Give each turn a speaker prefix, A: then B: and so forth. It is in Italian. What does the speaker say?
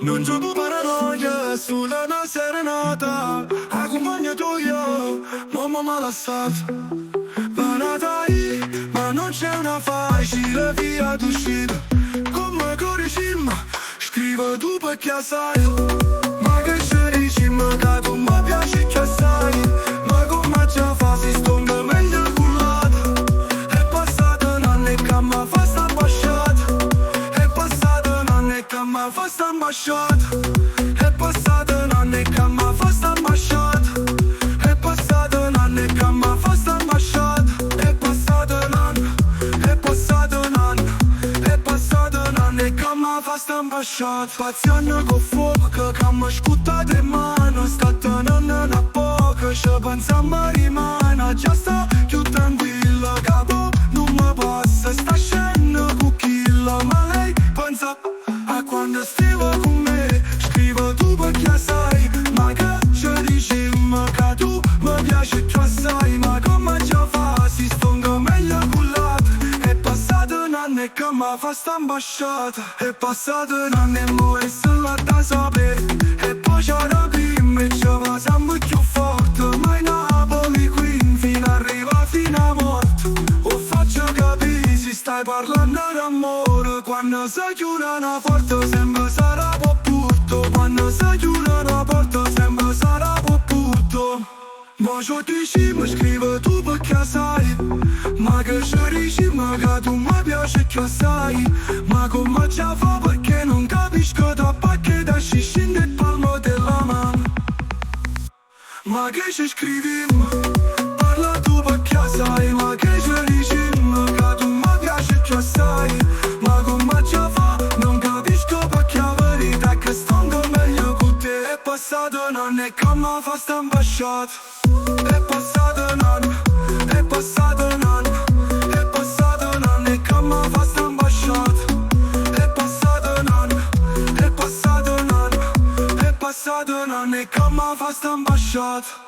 A: Non gioco paranoia sulla una serenata. Accompagnato io, mamma m'ha lasciato. Vanatai, ma non c'è una facile via d'uscita. Come corrigim, scrivo tu perché sai. Ma che ci dici, ma che tu mi piaci che sai. Ma come ci fa si stonda meglio cullata. È passato un anno e che mi fa sta ambasciata. È passato un anno e che mi fa sta ambasciata. È passato un anno e che mi fa sta ambasciata. È passato un anno e che mi fa sta ambasciata. È passato un anno, è passato un anno, è passato un anno e che mi fa sta ambasciata. Spaziando con fuoco che mi sputa di mano. Sta tenendo una poco, ci pensiamo rimane. Già sta più tranquilla, capo non mi passa. Sta scendendo con chilla, ma lei pensa a quando stiamo con me. Scrivo tu perché sai, ma che ci dici, ma che tu mi piaci che sai. Ma come ci fa, si stonga meglio cullata. È passato un anno e che mi fa sta ambasciata. È passato un anno e mo è solo da sapere. E poi ci rapim e ci va sempre più forte. Ma in Napoli qui fino arriva fino a morte. O faccio capire se stai parlando d'amore. Quando si chiude una porta sempre sarà po' brutto. Quando si chiude una porta sempre sarà po' brutto. Ma ci dici, mi scrive tu perché sai. Ma che ci dici, ma che tu mi piaci che sai. Ma come ci fa perché non capisco da perché da ci scende il palmo della mano. Ma che ci scrivi, parla tu perché sai. Ma che ci dici, ma che tu mi piaci che sai. Ma come ci fa, non capisco perché la verità è che sto meglio con te. È passato un anno e che mi fa sta ambasciata. È passato un anno, è passato un anno, è passato un anno e che mi fa sta ambasciata. È passato un anno, è passato un anno, è passato un anno e che mi fa sta ambasciata.